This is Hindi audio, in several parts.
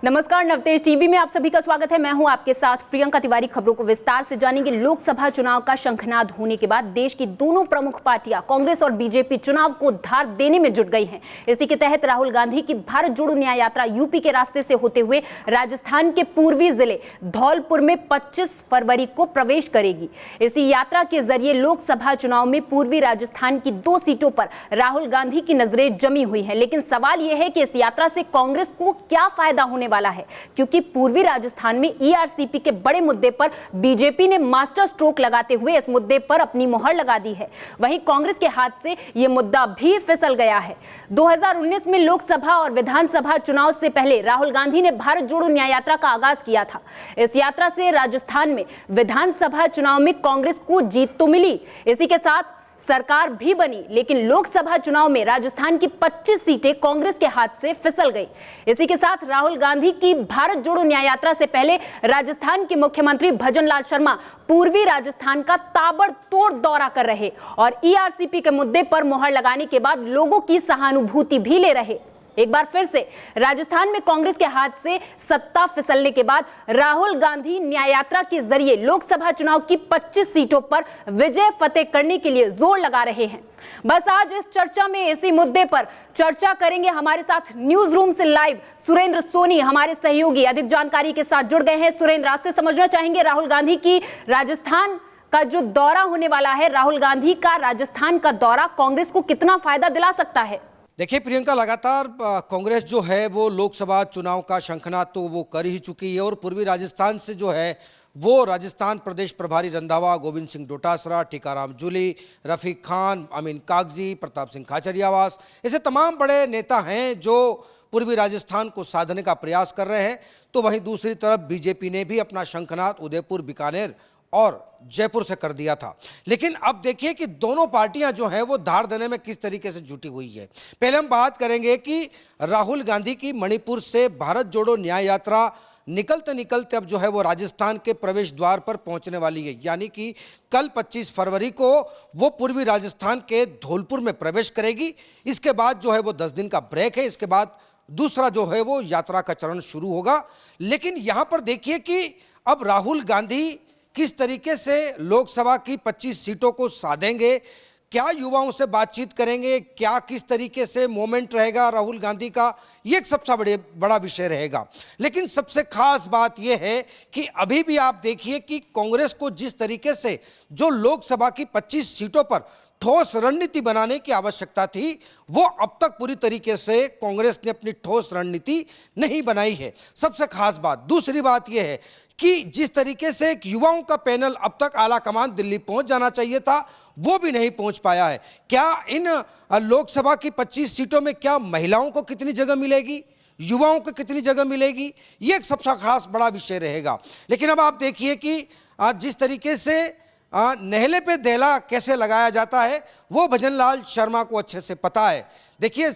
नमस्कार, नवतेज टीवी में आप सभी का स्वागत है। मैं हूं आपके साथ प्रियंका तिवारी। खबरों को विस्तार से जानेंगे। लोकसभा चुनाव का शंखनाद होने के बाद देश की दोनों प्रमुख पार्टियां कांग्रेस और बीजेपी चुनाव को धार देने में जुट गई हैं। इसी के तहत राहुल गांधी की भारत जोड़ो न्याय यात्रा यूपी के रास्ते से होते हुए राजस्थान के पूर्वी जिले धौलपुर में 25 फरवरी को प्रवेश करेगी। इसी यात्रा के जरिए लोकसभा चुनाव में पूर्वी राजस्थान की 2 सीटों पर राहुल गांधी की नजरें जमी हुई हैं। लेकिन सवाल यह है कि इस यात्रा से कांग्रेस को क्या फायदा होने वाला है, क्योंकि पूर्वी राजस्थान में ईआरसीपी के बड़े मुद्दे पर बीजेपी ने मास्टर स्ट्रोक लगाते हुए इस मुद्दे पर अपनी मुहर लगा दी है। वहीं कांग्रेस के हाथ से यह मुद्दा भी फिसल गया है। 2019 में लोकसभा और विधानसभा चुनाव से पहले राहुल गांधी ने भारत जोड़ो न्याय यात्रा का आगाज किया था। इस यात्रा से राजस्थान में विधानसभा चुनाव में कांग्रेस को जीत तो मिली, इसी के साथ सरकार भी बनी, लेकिन लोकसभा चुनाव में राजस्थान की 25 सीटें कांग्रेस के हाथ से फिसल गई। इसी के साथ राहुल गांधी की भारत जोड़ो न्याय यात्रा से पहले राजस्थान के मुख्यमंत्री भजन लाल शर्मा पूर्वी राजस्थान का ताबड़तोड़ दौरा कर रहे और ईआरसीपी के मुद्दे पर मुहर लगाने के बाद लोगों की सहानुभूति भी ले रहे। एक बार फिर से राजस्थान में कांग्रेस के हाथ से सत्ता फिसलने के बाद राहुल गांधी न्याय यात्रा के जरिए लोकसभा चुनाव की 25 सीटों पर विजय फतेह करने के लिए जोर लगा रहे हैं। बस आज इस चर्चा में इसी मुद्दे पर चर्चा करेंगे। हमारे साथ न्यूज रूम से लाइव सुरेंद्र सोनी हमारे सहयोगी अधिक जानकारी के साथ जुड़ गए हैं। सुरेंद्र, आपसे समझना चाहेंगे राहुल गांधी की राजस्थान का जो दौरा होने वाला है, राहुल गांधी का राजस्थान का दौरा कांग्रेस को कितना फायदा दिला सकता है? देखिए प्रियंका, लगातार कांग्रेस जो है वो लोकसभा चुनाव का शंखनाद तो वो कर ही चुकी है और पूर्वी राजस्थान से जो है वो राजस्थान प्रदेश प्रभारी रंधावा, गोविंद सिंह डोटासरा, टीकाराम जूली, रफीक खान, अमीन कागजी, प्रताप सिंह खाचरियावास, ऐसे तमाम बड़े नेता हैं जो पूर्वी राजस्थान को साधने का प्रयास कर रहे हैं। तो वहीं दूसरी तरफ बीजेपी ने भी अपना शंखनाद उदयपुर, बीकानेर और जयपुर से कर दिया था। लेकिन अब देखिए कि दोनों पार्टियां जो हैं वो धार देने में किस तरीके से जुटी हुई है। पहले हम बात करेंगे कि राहुल गांधी की मणिपुर से भारत जोड़ो न्याय यात्रा निकलते निकलते अब जो है वो राजस्थान के प्रवेश द्वार पर पहुंचने वाली है, यानी कि कल 25 फरवरी को वो पूर्वी राजस्थान के धौलपुर में प्रवेश करेगी। इसके बाद जो है वो 10 दिन का ब्रेक है, इसके बाद दूसरा जो है वो यात्रा का चरण शुरू होगा। लेकिन यहां पर देखिए कि अब राहुल गांधी किस तरीके से लोकसभा की 25 सीटों को साधेंगे, क्या युवाओं से बातचीत करेंगे, क्या किस तरीके से मोमेंट रहेगा राहुल गांधी का, ये एक सबसे बड़ा विषय रहेगा। लेकिन सबसे खास बात यह है कि अभी भी आप देखिए कि कांग्रेस को जिस तरीके से जो लोकसभा की 25 सीटों पर ठोस रणनीति बनाने की आवश्यकता थी, वो अब तक पूरी तरीके से कांग्रेस ने अपनी ठोस रणनीति नहीं बनाई है। सबसे खास बात दूसरी बात यह है कि जिस तरीके से एक युवाओं का पैनल अब तक आला कमान दिल्ली पहुंच जाना चाहिए था, वो भी नहीं पहुंच पाया है। क्या इन लोकसभा की 25 सीटों में क्या महिलाओं को कितनी जगह मिलेगी, युवाओं को कितनी जगह मिलेगी, ये एक सबसे खास बड़ा विषय रहेगा। लेकिन अब आप देखिए कि जिस तरीके से नहले पे दहला कैसे लगाया जाता है वो भजन लाल शर्मा को अच्छे से पता है। देखिए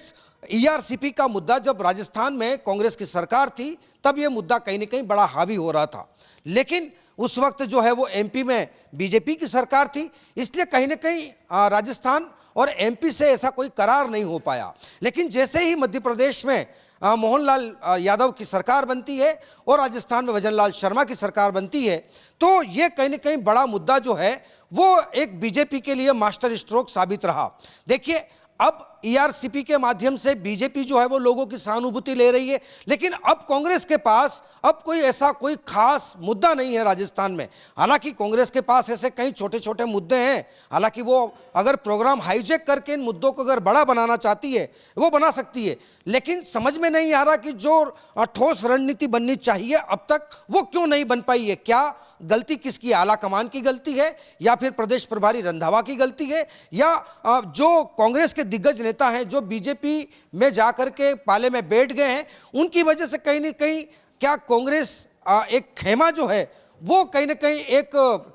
ईआरसीपी का मुद्दा जब राजस्थान में कांग्रेस की सरकार थी तब यह मुद्दा कहीं ना कहीं बड़ा हावी हो रहा था, लेकिन उस वक्त जो है वो एमपी में बीजेपी की सरकार थी, इसलिए कहीं ना कहीं राजस्थान और एमपी से ऐसा कोई करार नहीं हो पाया। लेकिन जैसे ही मध्य प्रदेश में मोहनलाल यादव की सरकार बनती है और राजस्थान में भजन लाल शर्मा की सरकार बनती है, तो ये कहीं ना कहीं बड़ा मुद्दा जो है वो एक बीजेपी के लिए मास्टर स्ट्रोक साबित रहा। देखिए अब ईआरसीपी के माध्यम से बीजेपी जो है वो लोगों की सहानुभूति ले रही है, लेकिन अब कांग्रेस के पास अब कोई ऐसा कोई खास मुद्दा नहीं है राजस्थान में। हालांकि कांग्रेस के पास ऐसे कई छोटे छोटे मुद्दे हैं, हालांकि वो अगर प्रोग्राम हाईजैक करके इन मुद्दों को अगर बड़ा बनाना चाहती है वो बना सकती है, लेकिन समझ में नहीं आ रहा कि जो ठोस रणनीति बननी चाहिए अब तक वो क्यों नहीं बन पाई है। क्या गलती किसकी, आला कमान की गलती है या फिर प्रदेश प्रभारी रंधावा की गलती है, या जो कांग्रेस के दिग्गज नेता हैं जो बीजेपी में जाकर के पाले में बैठ गए हैं उनकी वजह से कहीं ना कहीं क्या कांग्रेस एक खेमा जो है वो कहीं ना कहीं एक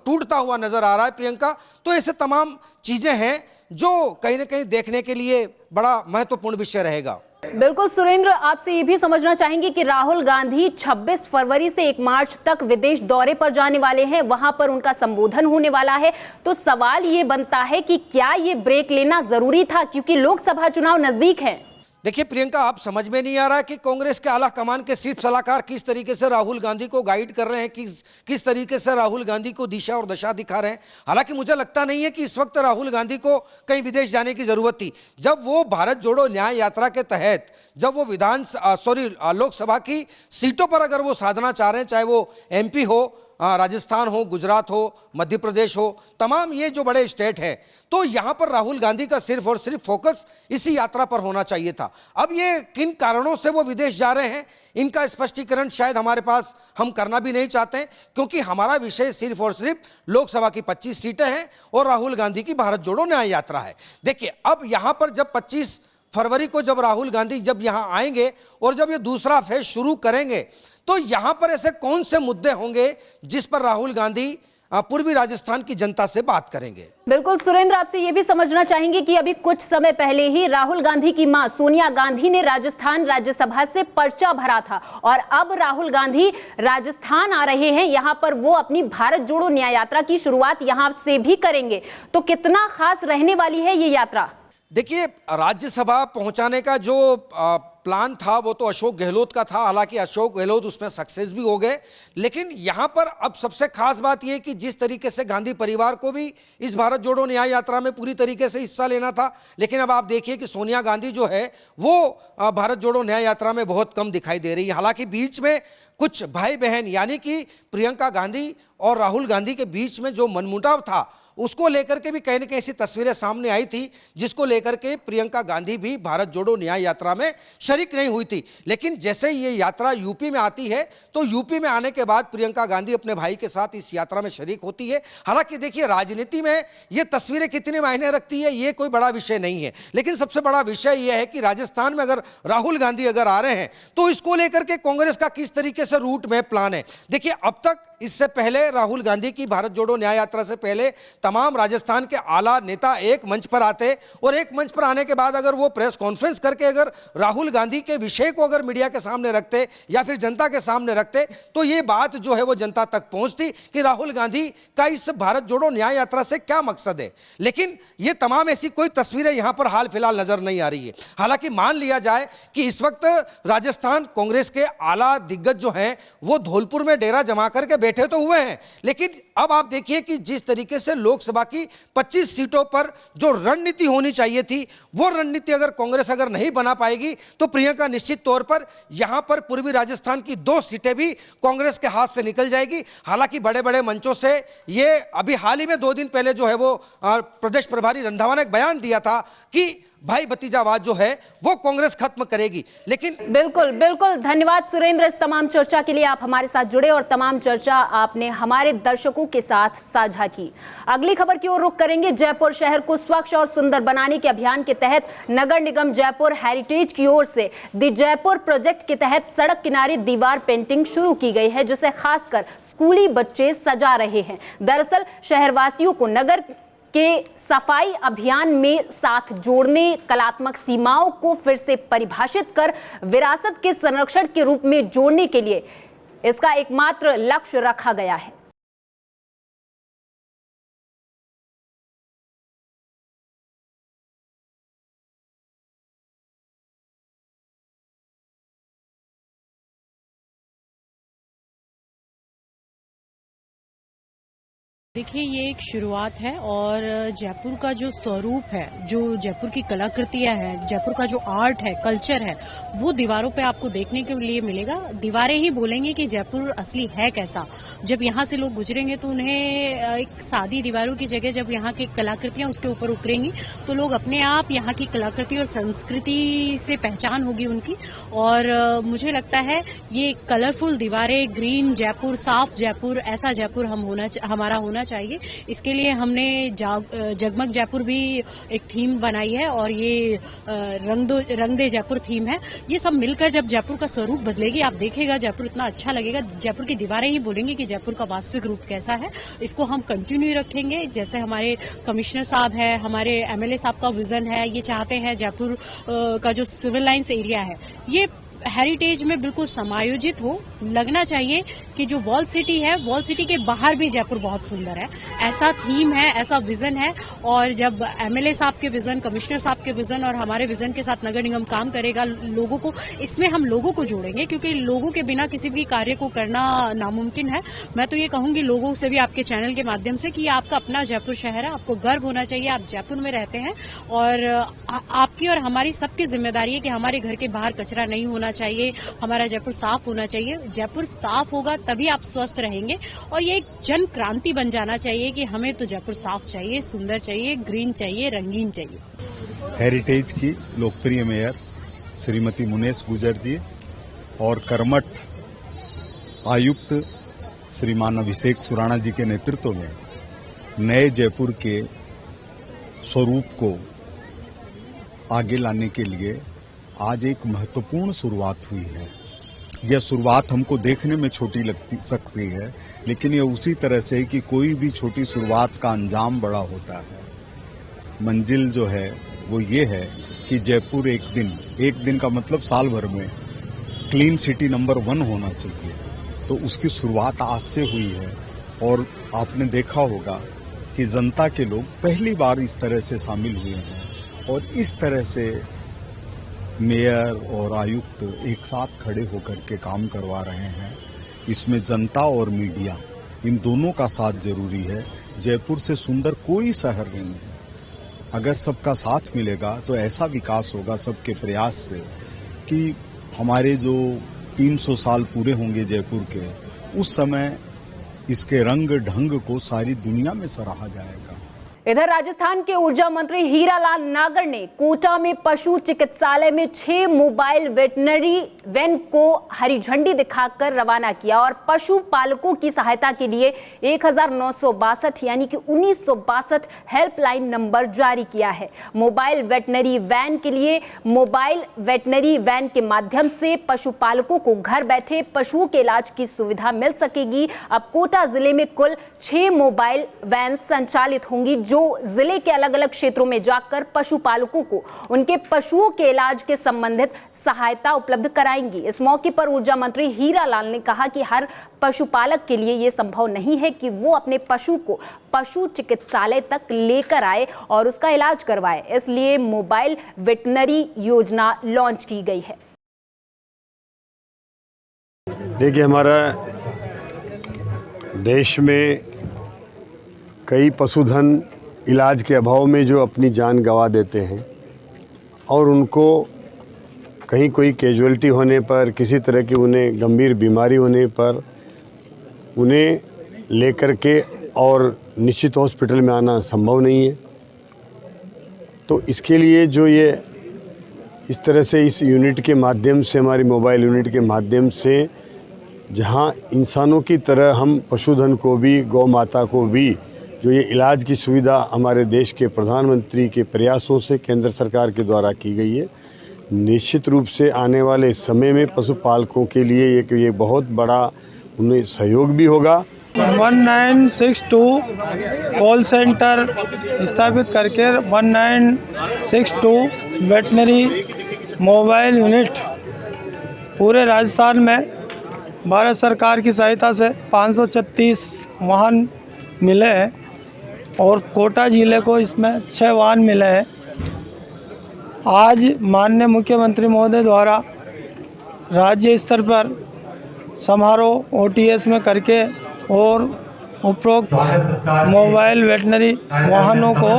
टूटता हुआ नजर आ रहा है प्रियंका। तो ऐसे तमाम चीजें हैं जो कहीं ना कहीं देखने के लिए बड़ा महत्वपूर्ण विषय रहेगा। बिल्कुल सुरेंद्र, आपसे ये भी समझना चाहेंगे कि राहुल गांधी 26 फरवरी से 1 मार्च तक विदेश दौरे पर जाने वाले हैं, वहां पर उनका संबोधन होने वाला है। तो सवाल ये बनता है कि क्या ये ब्रेक लेना जरूरी था, क्योंकि लोकसभा चुनाव नजदीक है। देखिए प्रियंका, आप समझ में नहीं आ रहा है कि कांग्रेस के आला कमान के चीफ सलाहकार किस तरीके से राहुल गांधी को गाइड कर रहे हैं, किस तरीके से राहुल गांधी को दिशा और दशा दिखा रहे हैं। हालांकि मुझे लगता नहीं है कि इस वक्त राहुल गांधी को कहीं विदेश जाने की जरूरत थी। जब वो भारत जोड़ो न्याय यात्रा के तहत जब वो लोकसभा की सीटों पर अगर वो साधना चाह रहे हैं, चाहे वो एमपी हो, राजस्थान हो, गुजरात हो, मध्य प्रदेश हो, तमाम ये जो बड़े स्टेट है, तो यहां पर राहुल गांधी का सिर्फ और सिर्फ फोकस इसी यात्रा पर होना चाहिए था। अब ये किन कारणों से वो विदेश जा रहे हैं, इनका स्पष्टीकरण शायद हमारे पास हम करना भी नहीं चाहते हैं, क्योंकि हमारा विषय सिर्फ और सिर्फ लोकसभा की 25 सीटें हैं और राहुल गांधी की भारत जोड़ो न्याय यात्रा है। देखिए, अब यहां पर जब 25 फरवरी को जब राहुल गांधी जब यहां आएंगे और जब ये दूसरा फेज शुरू करेंगे, तो यहां पर ऐसे कौन से मुद्दे होंगे जिस पर राहुल गांधी पूर्वी राजस्थान की जनता से बात करेंगे। बिल्कुल सुरेंद्र, आपसे ये भी समझना चाहेंगे कि अभी कुछ समय पहले ही राहुल गांधी की मां सोनिया गांधी ने राजस्थान राज्यसभा से पर्चा भरा था और अब राहुल गांधी राजस्थान आ रहे हैं। यहां पर वो अपनी भारत जोड़ो न्याय यात्रा की शुरुआत यहां से भी करेंगे, तो कितना खास रहने वाली है ये यात्रा? देखिए, राज्यसभा पहुंचाने का जो प्लान था वो तो अशोक गहलोत का था। हालांकि अशोक गहलोत उसमें सक्सेस भी हो गए, लेकिन यहां पर अब सबसे खास बात यह कि जिस तरीके से गांधी परिवार को भी इस भारत जोड़ो न्याय यात्रा में पूरी तरीके से हिस्सा लेना था, लेकिन अब आप देखिए कि सोनिया गांधी जो है वो भारत जोड़ो न्याय यात्रा में बहुत कम दिखाई दे रही है। हालांकि बीच में कुछ भाई बहन यानी कि प्रियंका गांधी और राहुल गांधी के बीच में जो मनमुटाव था, उसको लेकर के भी कहीं न कहीं ऐसी तस्वीरें सामने आई थी, जिसको लेकर के प्रियंका गांधी भी भारत जोड़ो न्याय यात्रा में शरीक नहीं हुई थी। लेकिन जैसे ही ये यात्रा यूपी में आती है, तो यूपी में आने के बाद प्रियंका गांधी अपने भाई के साथ इस यात्रा में शरीक होती है। हालांकि देखिए, राजनीति में ये तस्वीरें कितने मायने रखती है ये कोई बड़ा विषय नहीं है, लेकिन सबसे बड़ा विषय यह है कि राजस्थान में अगर राहुल गांधी अगर आ रहे हैं, तो इसको लेकर के कांग्रेस का किस तरीके से रूट मैप प्लान है। देखिए, अब तक इससे पहले राहुल गांधी की भारत जोड़ो न्याय यात्रा से पहले तमाम राजस्थान के आला नेता एक मंच पर आते और एक मंच पर आने के बाद अगर वो प्रेस कॉन्फ्रेंस करके अगर राहुल गांधी के विषय को अगर मीडिया के सामने रखते या फिर जनता के सामने रखते, तो ये बात जो है वो जनता तक पहुंचती कि राहुल गांधी का इस भारत जोड़ो न्याय यात्रा से क्या मकसद है। लेकिन ये तमाम ऐसी कोई तस्वीरें यहां पर हाल फिलहाल नजर नहीं आ रही है। हालांकि मान लिया जाए कि इस वक्त राजस्थान कांग्रेस के आला दिग्गज जो हैं वो धौलपुर में डेरा जमा करके बैठे तो हुए हैं, लेकिन अब आप देखिए कि जिस तरीके से लोकसभा की 25 सीटों पर जो रणनीति होनी चाहिए थी, वो रणनीति अगर कांग्रेस अगर नहीं बना पाएगी, तो प्रियंका निश्चित तौर पर यहां पर पूर्वी राजस्थान की 2 सीटें भी कांग्रेस के हाथ से निकल जाएगी। हालांकि बड़े बड़े मंचों से ये अभी हाल ही में 2 दिन पहले जो है वो प्रदेश प्रभारी रंधावा ने एक बयान दिया था कि भाई भतीजावाद जो है वो कांग्रेस खत्म करेगी। लेकिन बिल्कुल बिल्कुल, धन्यवाद सुरेंद्र इस तमाम चर्चा के लिए। आप हमारे साथ जुड़े और तमाम चर्चा आपने हमारे दर्शकों के साथ साझा की। अगली खबर की ओर रुख करेंगे। जयपुर शहर को स्वच्छ और सुंदर बनाने के अभियान के तहत नगर निगम जयपुर हेरिटेज की ओर से द जयपुर प्रोजेक्ट के तहत सड़क किनारे दीवार पेंटिंग शुरू की गई है, जिसे खासकर स्कूली बच्चे सजा रहे हैं। दरअसल शहरवासियों को नगर के सफाई अभियान में साथ जोड़ने, कलात्मक सीमाओं को फिर से परिभाषित कर विरासत के संरक्षण के रूप में जोड़ने के लिए इसका एकमात्र लक्ष्य रखा गया है। देखिए, ये एक शुरुआत है और जयपुर का जो स्वरूप है, जो जयपुर की कलाकृतियां हैं, जयपुर का जो आर्ट है, कल्चर है, वो दीवारों पे आपको देखने के लिए मिलेगा। दीवारें ही बोलेंगे कि जयपुर असली है कैसा। जब यहाँ से लोग गुजरेंगे तो उन्हें एक सादी दीवारों की जगह जब यहाँ की कलाकृतियां उसके ऊपर उतरेंगी तो लोग अपने आप यहाँ की कलाकृति और संस्कृति से पहचान होगी उनकी। और मुझे लगता है ये कलरफुल दीवारें, ग्रीन जयपुर, साफ जयपुर, ऐसा जयपुर हमारा होना चाहिए। इसके लिए हमने जगमग जयपुर भी एक थीम बनाई है और ये रंग दे जयपुर थीम है। ये सब मिलकर जब जयपुर का स्वरूप बदलेगी, आप देखिएगा जयपुर इतना अच्छा लगेगा। जयपुर की दीवारें ही बोलेंगी कि जयपुर का वास्तविक रूप कैसा है। इसको हम कंटिन्यू रखेंगे। जैसे हमारे कमिश्नर साहब है, हमारे एमएलए साहब का विजन है, ये चाहते हैं जयपुर का जो सिविल लाइंस एरिया है ये हेरिटेज में बिल्कुल समायोजित हो। लगना चाहिए कि जो वॉल सिटी है, वॉल सिटी के बाहर भी जयपुर बहुत सुंदर है। ऐसा थीम है, ऐसा विजन है। और जब एमएलए साहब के विजन, कमिश्नर साहब के विजन और हमारे विजन के साथ नगर निगम काम करेगा, लोगों को इसमें हम लोगों को जोड़ेंगे, क्योंकि लोगों के बिना किसी भी कार्य को करना नामुमकिन है। मैं तो ये कहूंगी लोगों से भी, आपके चैनल के माध्यम से, कि ये आपका अपना जयपुर शहर है, आपको गर्व होना चाहिए, आप जयपुर में रहते हैं। और आपकी और हमारी सबकी जिम्मेदारी है कि हमारे घर के बाहर कचरा नहीं होना चाहिए, हमारा जयपुर साफ होना चाहिए। जयपुर साफ होगा तभी आप स्वस्थ रहेंगे। और ये एक जन क्रांति बन जाना चाहिए कि हमें तो जयपुर साफ चाहिए, सुंदर चाहिए, ग्रीन चाहिए, रंगीन चाहिए। हेरिटेज की लोकप्रिय मेयर श्रीमती मुनेश गुजर जी और कर्मठ आयुक्त श्रीमान अभिषेक सुराणा जी के नेतृत्व में नए जयपुर के स्वरूप को आगे लाने के लिए आज एक महत्वपूर्ण शुरुआत हुई है। यह शुरुआत हमको देखने में छोटी सकती है, लेकिन यह उसी तरह से कि कोई भी छोटी शुरुआत का अंजाम बड़ा होता है। मंजिल जो है वो ये है कि जयपुर एक दिन का मतलब साल भर में क्लीन सिटी नंबर 1 होना चाहिए। तो उसकी शुरुआत आज से हुई है। और आपने देखा होगा कि जनता के लोग पहली बार इस तरह से शामिल हुए हैं और इस तरह से मेयर और आयुक्त एक साथ खड़े होकर के काम करवा रहे हैं। इसमें जनता और मीडिया, इन दोनों का साथ जरूरी है। जयपुर से सुंदर कोई शहर नहीं है। अगर सबका साथ मिलेगा तो ऐसा विकास होगा सबके प्रयास से कि हमारे जो 300 साल पूरे होंगे जयपुर के, उस समय इसके रंग ढंग को सारी दुनिया में सराहा जाएगा। इधर राजस्थान के ऊर्जा मंत्री हीरालाल नागर ने कोटा में पशु चिकित्सालय में 6 मोबाइल वेटनरी वैन को हरी झंडी दिखाकर रवाना किया और पशु पालकों की सहायता के लिए 1962 यानी कि 1962 हेल्पलाइन नंबर जारी किया है। मोबाइल वेटनरी वैन के लिए मोबाइल वेटनरी वैन के माध्यम से पशुपालकों को घर बैठे पशुओं के इलाज की सुविधा मिल सकेगी। अब कोटा जिले में कुल 6 मोबाइल वैन संचालित होंगी जो जिले के अलग अलग क्षेत्रों में जाकर पशुपालकों को उनके पशुओं के इलाज के संबंधित सहायता उपलब्ध कराएंगी। इस मौके पर ऊर्जा मंत्री हीरालाल ने कहा कि हर पशुपालक के लिए यह संभव नहीं है कि वो अपने पशु को पशु चिकित्सालय तक लेकर आए और उसका इलाज करवाए, इसलिए मोबाइल वेटनरी योजना लॉन्च की गई है। देखिए, हमारा देश में कई पशुधन इलाज के अभाव में जो अपनी जान गंवा देते हैं और उनको कहीं कोई कैजुअल्टी होने पर, किसी तरह की उन्हें गंभीर बीमारी होने पर उन्हें लेकर के और निश्चित हॉस्पिटल में आना संभव नहीं है। तो इसके लिए जो ये इस तरह से इस यूनिट के माध्यम से, हमारी मोबाइल यूनिट के माध्यम से, जहां इंसानों की तरह हम पशुधन को भी, गौ माता को भी जो ये इलाज की सुविधा हमारे देश के प्रधानमंत्री के प्रयासों से केंद्र सरकार के द्वारा की गई है, निश्चित रूप से आने वाले समय में पशुपालकों के लिए ये बहुत बड़ा उन्हें सहयोग भी होगा। 1962 कॉल सेंटर स्थापित करके 1962 वेटनरी मोबाइल यूनिट पूरे राजस्थान में भारत सरकार की सहायता से 536 वाहन मिले हैं और कोटा जिले को इसमें 6 वाहन मिले हैं। आज माननीय मुख्यमंत्री महोदय द्वारा राज्य स्तर पर समारोह OTS में करके और उपरोक्त मोबाइल वेटनरी वाहनों को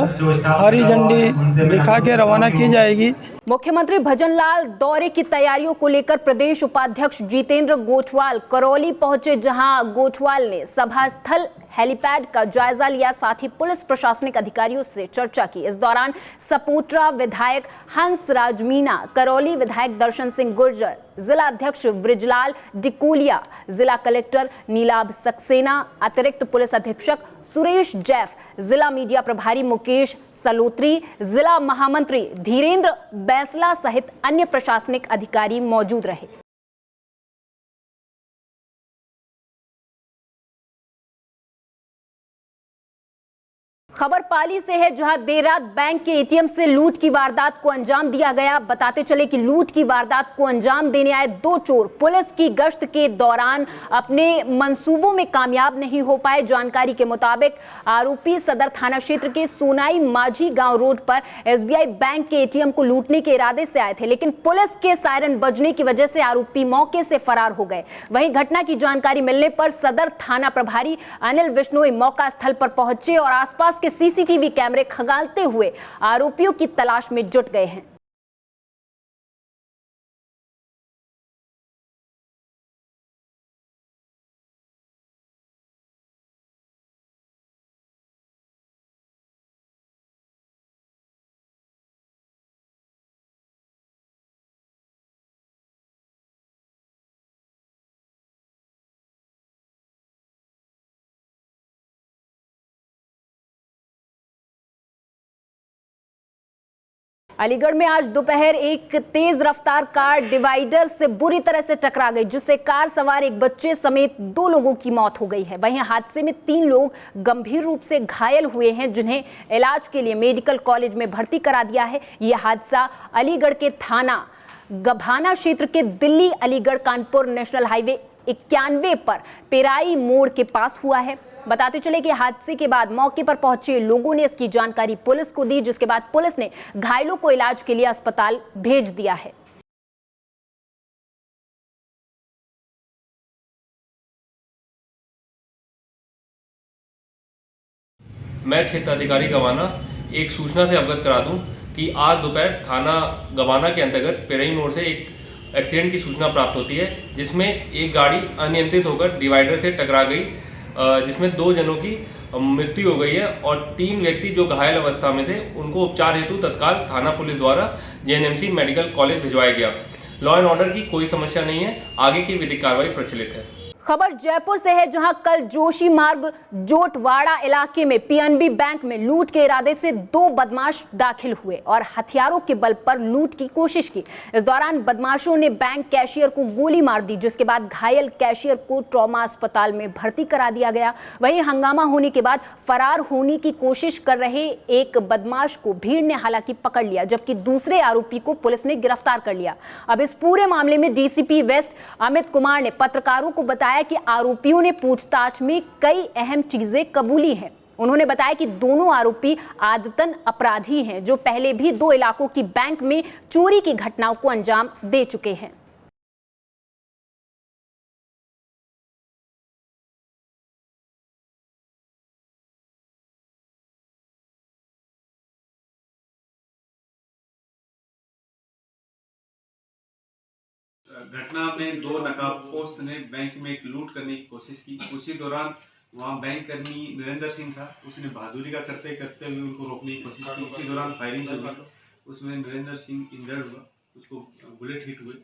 हरी झंडी दिखा के रवाना की जाएगी। मुख्यमंत्री भजनलाल दौरे की तैयारियों को लेकर प्रदेश उपाध्यक्ष जितेंद्र गोठवाल करौली पहुंचे, जहां गोठवाल ने सभा स्थल हेलीपैड का जायजा लिया, साथ ही पुलिस प्रशासनिक अधिकारियों से चर्चा की। इस दौरान सपोट्रा विधायक हंस राज मीणा, करौली विधायक दर्शन सिंह गुर्जर, जिला अध्यक्ष ब्रिजलाल डिकोलिया, जिला कलेक्टर नीलाभ सक्सेना, अतिरिक्त पुलिस अधीक्षक सुरेश जैफ, जिला मीडिया प्रभारी मुकेश सलोत्री, जिला महामंत्री धीरेन्द्र बैसला सहित अन्य प्रशासनिक अधिकारी मौजूद रहे। खबर पाली से है, जहां देर रात बैंक के एटीएम से लूट की वारदात को अंजाम दिया गया। बताते चले कि लूट की वारदात को अंजाम देने आए दो चोर पुलिस की गश्त के दौरान अपने मंसूबों में कामयाब नहीं हो पाए। जानकारी के मुताबिक आरोपी सदर थाना क्षेत्र के सोनाई माझी गांव रोड पर एसबीआई बैंक के एटीएम को लूटने के इरादे से आए थे, लेकिन पुलिस के सायरन बजने की वजह से आरोपी मौके से फरार हो गए। वहीं घटना की जानकारी मिलने पर सदर थाना प्रभारी अनिल विश्नोई मौका स्थल पर पहुंचे और आसपास के सीसीटीवी कैमरे खंगालते हुए आरोपियों की तलाश में जुट गए हैं। अलीगढ़ में आज दोपहर एक तेज रफ्तार कार डिवाइडर से बुरी तरह से टकरा गई, जिससे कार सवार एक बच्चे समेत 2 लोगों की मौत हो गई है। वहीं हादसे में 3 लोग गंभीर रूप से घायल हुए हैं, जिन्हें इलाज के लिए मेडिकल कॉलेज में भर्ती करा दिया है। यह हादसा अलीगढ़ के थाना गभाना क्षेत्र के दिल्ली अलीगढ़ कानपुर नेशनल हाईवे 91 पर पेराई मोड़ के पास हुआ है। बताते चले कि हादसे के बाद मौके पर पहुंचे लोगों ने इसकी जानकारी पुलिस को दी, जिसके बाद पुलिस ने घायलों को इलाज के लिए अस्पताल भेज दिया है। मैं क्षेत्र अधिकारी गवाना एक सूचना से अवगत करा दूं कि आज दोपहर थाना गवाना के अंतर्गत पेराई मोड़ से एक एक्सीडेंट की सूचना प्राप्त होती है, जिसमें एक गाड़ी अनियंत्रित होकर डिवाइडर से टकरा गई, जिसमें 2 जनों की मृत्यु हो गई है और 3 व्यक्ति जो घायल अवस्था में थे उनको उपचार हेतु तत्काल थाना पुलिस द्वारा जेएनएमसी मेडिकल कॉलेज भिजवाया गया। लॉ एंड ऑर्डर की कोई समस्या नहीं है, आगे की विधिक कार्रवाई प्रचलित है। खबर जयपुर से है, जहां कल जोशी मार्ग जोटवाड़ा इलाके में पीएनबी बैंक में लूट के इरादे से 2 बदमाश दाखिल हुए और हथियारों के बल पर लूट की कोशिश की। इस दौरान बदमाशों ने बैंक कैशियर को गोली मार दी, जिसके बाद घायल कैशियर को ट्रॉमा अस्पताल में भर्ती करा दिया गया। वहीं हंगामा होने के बाद फरार होने की कोशिश कर रहे एक बदमाश को भीड़ ने हालांकि पकड़ लिया, जबकि दूसरे आरोपी को पुलिस ने गिरफ्तार कर लिया। अब इस पूरे मामले में डीसीपी वेस्ट अमित कुमार ने पत्रकारों को बताया कि आरोपियों ने पूछताछ में कई अहम चीजें कबूली हैं। उन्होंने बताया कि दोनों आरोपी आदतन अपराधी हैं, जो पहले भी 2 इलाकों की बैंक में चोरी की घटनाओं को अंजाम दे चुके हैं। घटना में 2 नकाबपोश ने बैंक में एक लूट करने की कोशिश की। उसी दौरान वहां बैंक कर्मी नरेंद्र सिंह था, उसने बहादुरी का करते हुए उनको रोकने की कोशिश की। इसी दौरान फायरिंग हुई, उसमें नरेंद्र सिंह इंजर्ड हुआ, उसको बुलेट हिट हुए,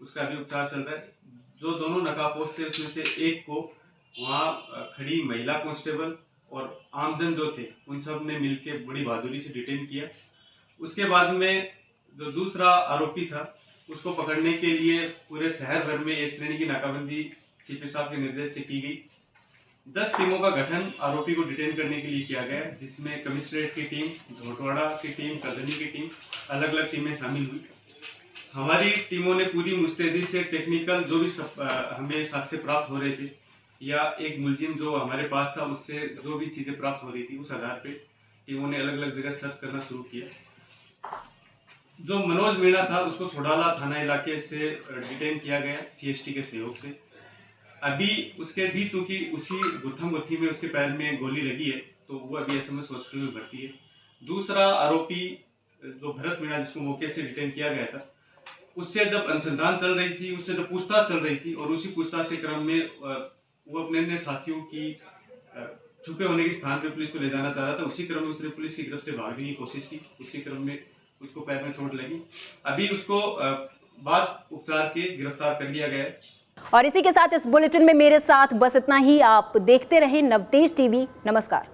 उसका अभी उपचार चल रहा है। जो दोनों नकाबपोश थे उसमें से एक को वहाँ खड़ी महिला कांस्टेबल और आमजन जो थे उन सब ने मिलकर बड़ी बहादुरी से डिटेन किया। उसके बाद में जो दूसरा आरोपी था उसको पकड़ने के लिए पूरे शहर भर में इस श्रेणी की नाकाबंदी सीपी साहब के निर्देश से की गई। 10 टीमों का गठन आरोपी को डिटेन करने के लिए किया गया, जिसमें कमिश्नरेट की टीम, झोटवाड़ा की टीम, करदनी की टीम, अलग अलग टीमें शामिल हुई। हमारी टीमों ने पूरी मुस्तैदी से टेक्निकल जो भी हमें साक्ष्य प्राप्त हो रहे थे या एक मुलजिम जो हमारे पास था उससे जो भी चीजें प्राप्त हो रही थी, उस आधार पे टीमों ने अलग अलग जगह सर्च करना शुरू किया। जो मनोज मीणा था उसको सोडाला थाना इलाके से डिटेन किया गया सीएसटी के सहयोग से। अभी उसके भी चूंकि उसी गुत्थम गुत्थी में उसके पैर में गोली लगी है, तो वो अभी एसएमएस हॉस्पिटल में भर्ती है। दूसरा आरोपी जो भरत मीणा, जिसको मौके से डिटेन किया गया था, उससे जब अनुसंधान चल रही थी, उससे जब पूछताछ चल रही थी और उसी पूछताछ के क्रम में वो अपने साथियों की छुपे होने के स्थान पे पुलिस को ले जाना चाह रहा था। उसी क्रम में उसने पुलिस की गिरफ्त से भागने की कोशिश की, उसी क्रम में उसको पैर में चोट लगी। अभी उसको बाद उपचार के गिरफ्तार कर लिया गया है। और इसी के साथ इस बुलेटिन में मेरे साथ बस इतना ही। आप देखते रहें नवतेज टीवी। नमस्कार।